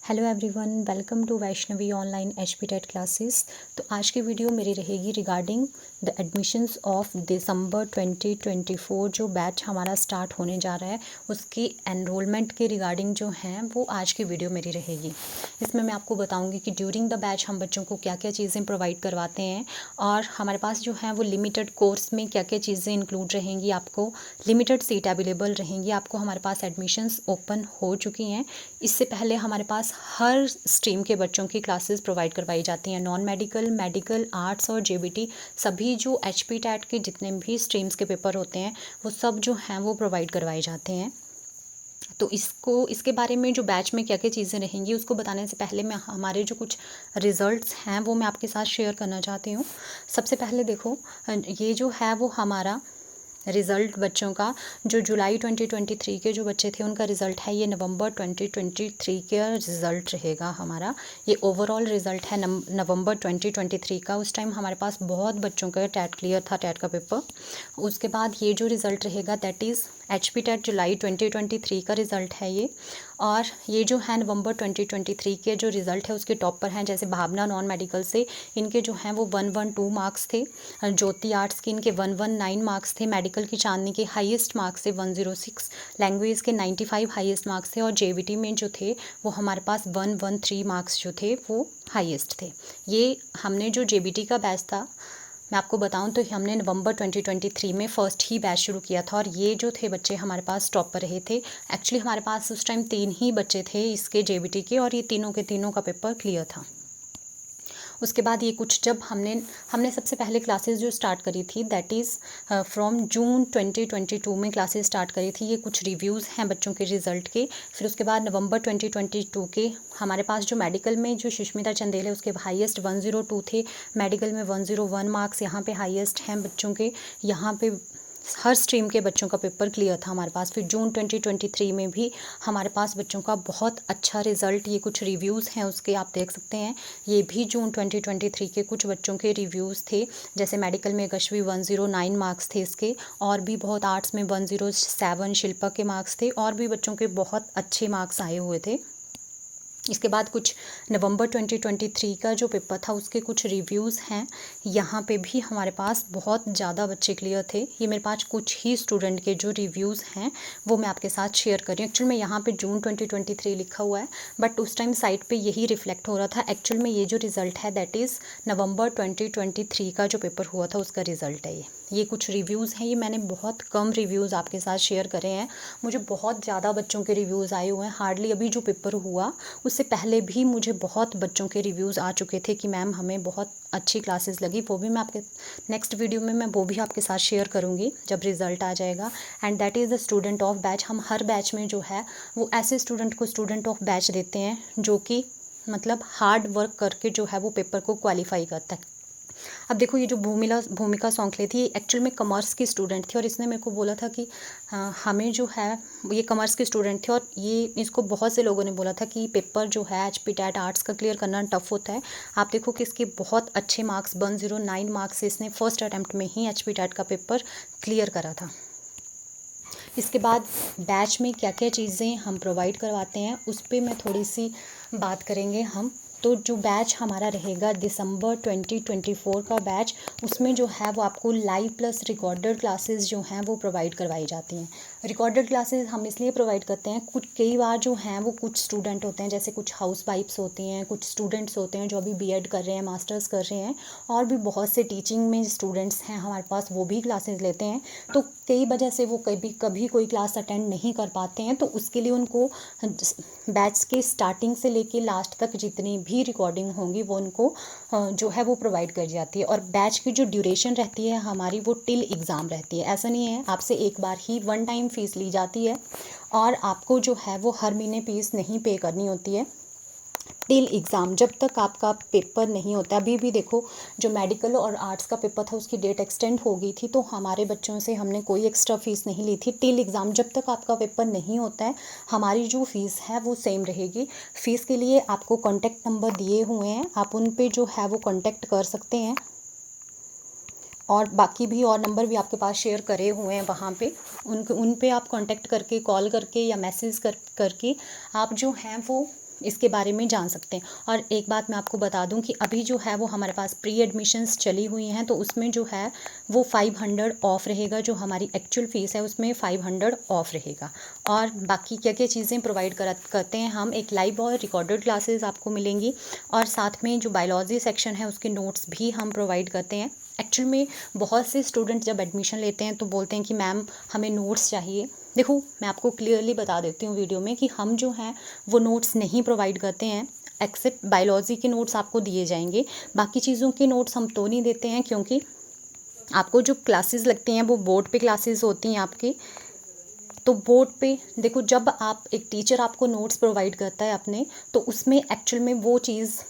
Hello everyone, welcome to Vaishnavi online HP TET classes. तो आज की वीडियो मेरी रहेगी regarding the admissions of December 2024। जो बैच हमारा स्टार्ट होने जा रहा है उसकी एनरोलमेंट के रिगार्डिंग जो हैं वो आज की वीडियो मेरी रहेगी। इसमें मैं आपको बताऊंगी कि ड्यूरिंग द बैच हम बच्चों को क्या क्या चीज़ें प्रोवाइड करवाते हैं और हमारे पास जो है वो लिमिटेड कोर्स में क्या क्या चीज़ें इंक्लूड रहेंगी। आपको लिमिटेड सीट अवेलेबल रहेंगी। आपको हमारे पास एडमिशन्स ओपन हो चुकी हैं। इससे पहले हमारे पास हर स्ट्रीम के बच्चों की क्लासेस प्रोवाइड करवाई जाती हैं। नॉन मेडिकल, मेडिकल, आर्ट्स और जेबीटी सभी जो एचपी टैट के जितने भी स्ट्रीम्स के पेपर होते हैं वो सब जो हैं वो प्रोवाइड करवाए जाते हैं। तो इसके बारे में जो बैच में क्या क्या चीज़ें रहेंगी उसको बताने से पहले मैं हमारे जो कुछ रिज़ल्ट्स हैं वो मैं आपके साथ शेयर करना चाहती हूँ। सबसे पहले देखो, ये जो है वो हमारा रिज़ल्ट बच्चों का जो जुलाई 2023 के जो बच्चे थे उनका रिज़ल्ट है, ये नवंबर 2023 का रिज़ल्ट रहेगा हमारा। ये ओवरऑल रिज़ल्ट है नवंबर 2023 का। उस टाइम हमारे पास बहुत बच्चों का टैट क्लियर था, टैट का पेपर। उसके बाद ये जो रिज़ल्ट रहेगा दैट इज़ एचपी टैट जुलाई 2023 का रिज़ल्ट है ये। और ये जो है नवंबर 2023 के जो रिज़ल्ट है उसके टॉपर हैं, जैसे भावना नॉन मेडिकल से इनके जो हैं वो 112 मार्क्स थे। ज्योति आर्ट्स के इनके 119 मार्क्स थे। मेडिकल की चांदनी के हाईएस्ट मार्क्स थे 106। लैंग्वेज के 95 हाईएस्ट मार्क्स थे। और जेबीटी में जो थे वो हमारे पास 113 मार्क्स जो थे वो हाईएस्ट थे। ये हमने जो जेबीटी का बैच था, मैं आपको बताऊं तो हमने नवंबर 2023 में फ़र्स्ट ही बैच शुरू किया था। और ये जो थे बच्चे हमारे पास टॉप पर रहे थे। एक्चुअली हमारे पास उस टाइम 3 ही बच्चे थे इसके जेबीटी के और ये तीनों के तीनों का पेपर क्लियर था। उसके बाद ये कुछ जब हमने सबसे पहले क्लासेस जो स्टार्ट करी थी दैट इज़ फ्रॉम जून 2022 में क्लासेस स्टार्ट करी थी। ये कुछ रिव्यूज़ हैं बच्चों के रिज़ल्ट के। फिर उसके बाद नवंबर 2022 के हमारे पास जो मेडिकल में जो सुष्मिता चंदेल है उसके हाईएस्ट 102 थे। मेडिकल में 101 मार्क्स यहाँ पे हाईएस्ट हैं बच्चों के। यहाँ पे हर स्ट्रीम के बच्चों का पेपर क्लियर था हमारे पास। फिर जून 2023 में भी हमारे पास बच्चों का बहुत अच्छा रिज़ल्ट, ये कुछ रिव्यूज़ हैं उसके, आप देख सकते हैं। ये भी जून 2023 के कुछ बच्चों के रिव्यूज़ थे। जैसे मेडिकल में यशवी 109 मार्क्स थे इसके। और भी बहुत, आर्ट्स में 107 शिल्पा के मार्क्स थे। और भी बच्चों के बहुत अच्छे मार्क्स आए हुए थे। इसके बाद कुछ नवंबर 2023 का जो पेपर था उसके कुछ रिव्यूज़ हैं। यहाँ पे भी हमारे पास बहुत ज़्यादा बच्चे क्लियर थे। ये मेरे पास कुछ ही स्टूडेंट के जो रिव्यूज़ हैं वो मैं आपके साथ शेयर कर रही हूँ। एक्चुअल में यहाँ पे जून 2023 लिखा हुआ है बट उस टाइम साइट पे यही रिफ्लेक्ट हो रहा था। एक्चुअल में ये जो रिज़ल्ट है दैट इज़ नवंबर 2023 का जो पेपर हुआ था उसका रिज़ल्ट है ये कुछ रिव्यूज़ हैं। ये मैंने बहुत कम रिव्यूज़ आपके साथ शेयर करे हैं। मुझे बहुत ज़्यादा बच्चों के रिव्यूज़ आए हुए हैं। हार्डली अभी जो पेपर हुआ उससे पहले भी मुझे बहुत बच्चों के रिव्यूज़ आ चुके थे कि मैम हमें बहुत अच्छी क्लासेस लगी। वो भी मैं आपके नेक्स्ट वीडियो में मैं वो भी आपके साथ शेयर करूँगी जब रिज़ल्ट आ जाएगा। And that is the student of batch. हम हर बैच में जो है वो ऐसे स्टूडेंट को स्टूडेंट ऑफ बैच देते हैं जो कि मतलब हार्ड वर्क करके जो है वो पेपर को क्वालिफाई करता है। अब देखो, ये जो भूमिका सौंखले थी एक्चुअल में कॉमर्स की स्टूडेंट थी और इसने मेरे को बोला था कि हमें जो है, ये कॉमर्स की स्टूडेंट थी और ये इसको बहुत से लोगों ने बोला था कि पेपर जो है एचपी टैट आर्ट्स का क्लियर करना टफ होता है। आप देखो कि इसके बहुत अच्छे मार्क्स 109 मार्क्स से इसने फर्स्ट अटैम्प्ट में ही एचपी टैट का पेपर क्लियर करा था। इसके बाद बैच में क्या क्या चीज़ें हम प्रोवाइड करवाते हैं उस पर मैं थोड़ी सी बात करेंगे हम। तो जो बैच हमारा रहेगा दिसंबर 2024 का बैच, उसमें जो है वो आपको लाइव प्लस रिकॉर्डेड क्लासेस जो हैं वो प्रोवाइड करवाई जाती हैं। रिकॉर्डेड क्लासेस हम इसलिए प्रोवाइड करते हैं, कुछ कई बार जो हैं वो कुछ स्टूडेंट होते हैं, जैसे कुछ हाउस वाइफ्स होती हैं, कुछ स्टूडेंट्स होते हैं जो अभी बीएड कर रहे हैं, मास्टर्स कर रहे हैं, और भी बहुत से टीचिंग में स्टूडेंट्स हैं हमारे पास, वो भी क्लासेस लेते हैं। तो कई वजह से वो कभी कोई क्लास अटेंड नहीं कर पाते हैं, तो उसके लिए उनको बैच के स्टार्टिंग से लेके लास्ट तक जितनी भी रिकॉर्डिंग होंगी वो उनको जो है वो प्रोवाइड कर जाती है। और बैच की जो ड्यूरेशन रहती है हमारी वो टिल एग्ज़ाम रहती है। ऐसा नहीं है आपसे एक बार ही वन टाइम फ़ीस ली जाती है और आपको जो है वो हर महीने फ़ीस नहीं पे करनी होती है। टिल एग्ज़ाम, जब तक आपका पेपर नहीं होता। अभी भी देखो, जो मेडिकल और आर्ट्स का पेपर था उसकी डेट एक्सटेंड हो गई थी, तो हमारे बच्चों से हमने कोई एक्स्ट्रा फ़ीस नहीं ली थी। टिल एग्ज़ाम, जब तक आपका पेपर नहीं होता है हमारी जो फ़ीस है वो सेम रहेगी। फ़ीस के लिए आपको कॉन्टैक्ट नंबर दिए हुए हैं, आप उन पे जो है वो कॉन्टैक्ट कर सकते हैं। और बाकी भी और नंबर भी आपके पास शेयर करे हुए हैं वहाँ पे, उन पे आप कांटेक्ट करके, कॉल करके या मैसेज करके आप जो हैं वो इसके बारे में जान सकते हैं। और एक बात मैं आपको बता दूं कि अभी जो है वो हमारे पास प्री एडमिशन्स चली हुई हैं, तो उसमें जो है वो 500 ऑफ रहेगा। जो हमारी एक्चुअल फ़ीस है उसमें 500 ऑफ रहेगा। और बाकी क्या क्या चीज़ें प्रोवाइड करते हैं हम, एक लाइव और रिकॉर्डेड क्लासेस आपको मिलेंगी, और साथ में जो बायोलॉजी सेक्शन है उसके नोट्स भी हम प्रोवाइड करते हैं। एक्चुअल में बहुत से स्टूडेंट जब एडमिशन लेते हैं तो बोलते हैं कि मैम हमें नोट्स चाहिए। देखो मैं आपको क्लियरली बता देती हूँ वीडियो में कि हम जो हैं वो नोट्स नहीं प्रोवाइड करते हैं। एक्सेप्ट बायोलॉजी के नोट्स आपको दिए जाएंगे, बाकी चीज़ों के नोट्स हम तो नहीं देते हैं, क्योंकि आपको जो क्लासेस लगती हैं वो बोर्ड पे क्लासेस होती हैं आपकी। तो बोर्ड पे देखो, जब आप एक टीचर आपको नोट्स प्रोवाइड करता है अपने, तो उसमें एक्चुअल में वो चीज़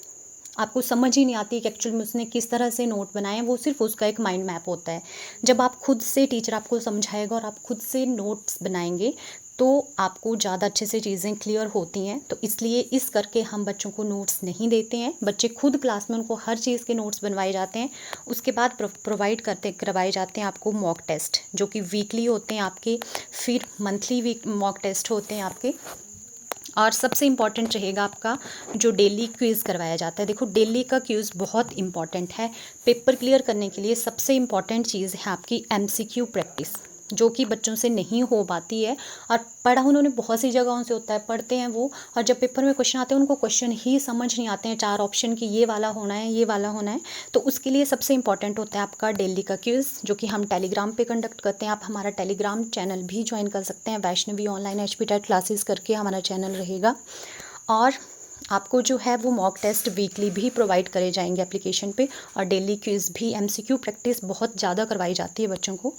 आपको समझ ही नहीं आती कि एक्चुअल में उसने किस तरह से नोट बनाए हैं। वो सिर्फ उसका एक माइंड मैप होता है। जब आप खुद से, टीचर आपको समझाएगा और आप खुद से नोट्स बनाएंगे तो आपको ज़्यादा अच्छे से चीज़ें क्लियर होती हैं। तो इसलिए इस करके हम बच्चों को नोट्स नहीं देते हैं। बच्चे खुद क्लास में, उनको हर चीज़ के नोट्स बनवाए जाते हैं। उसके बाद प्रोवाइड करवाए जाते हैं आपको मॉक टेस्ट, जो कि वीकली होते हैं आपके, फिर मंथली मॉक टेस्ट होते हैं आपके। और सबसे इम्पॉर्टेंट रहेगा आपका जो डेली क्विज़ करवाया जाता है। देखो डेली का क्विज़ बहुत इंपॉर्टेंट है। पेपर क्लियर करने के लिए सबसे इम्पॉर्टेंट चीज़ है आपकी एमसीक्यू प्रैक्टिस, जो कि बच्चों से नहीं हो पाती है। और पढ़ा उन्होंने बहुत सी जगहों से होता है, पढ़ते हैं वो, और जब पेपर में क्वेश्चन आते हैं उनको क्वेश्चन ही समझ नहीं आते हैं। 4 ऑप्शन की, ये वाला होना है, ये वाला होना है। तो उसके लिए सबसे इंपॉर्टेंट होता है आपका डेली का क्विज़, जो कि हम टेलीग्राम पे कंडक्ट करते हैं। आप हमारा टेलीग्राम चैनल भी ज्वाइन कर सकते हैं, वैष्णवी ऑनलाइन HPTET क्लासेस करके हमारा चैनल रहेगा। और आपको जो है वो मॉक टेस्ट वीकली भी प्रोवाइड करे जाएंगे एप्लीकेशन पे, और डेली क्विज़ भी, एमसीक्यू प्रैक्टिस बहुत ज़्यादा करवाई जाती है बच्चों को।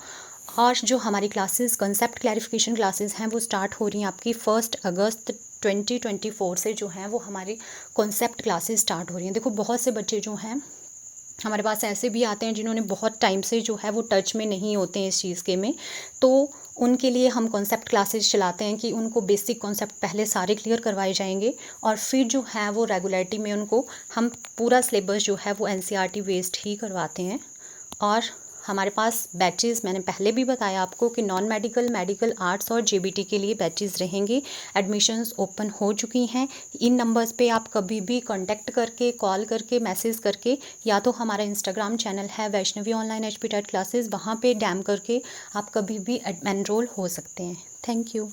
और जो हमारी क्लासेस, कंसेप्ट क्लैरिफिकेशन क्लासेस हैं, वो स्टार्ट हो रही हैं आपकी 1 अगस्त 2024 से। जो हैं वो हमारी कॉन्सेप्ट क्लासेस स्टार्ट हो रही हैं। देखो बहुत से बच्चे जो हैं हमारे पास ऐसे भी आते हैं जिन्होंने बहुत टाइम से जो है वो टच में नहीं होते हैं इस चीज़ के में, तो उनके लिए हम कॉन्सेप्ट क्लासेस चलाते हैं कि उनको बेसिक कॉन्सेप्ट पहले सारे क्लियर करवाए जाएंगे, और फिर जो है वो रेगुलरिटी में उनको हम पूरा सिलेबस जो है वो NCERT बेस्ड ही करवाते हैं। और हमारे पास बैचेज़, मैंने पहले भी बताया आपको कि नॉन मेडिकल, मेडिकल, आर्ट्स और JBT के लिए बैचेज़ रहेंगे। एडमिशन्स ओपन हो चुकी हैं। इन नंबर्स पे आप कभी भी कांटेक्ट करके, कॉल करके, मैसेज करके, या तो हमारा इंस्टाग्राम चैनल है वैष्णवी ऑनलाइन HPTET क्लासेस, वहाँ पे डैम करके आप कभी भी एनरोल हो सकते हैं। Thank you.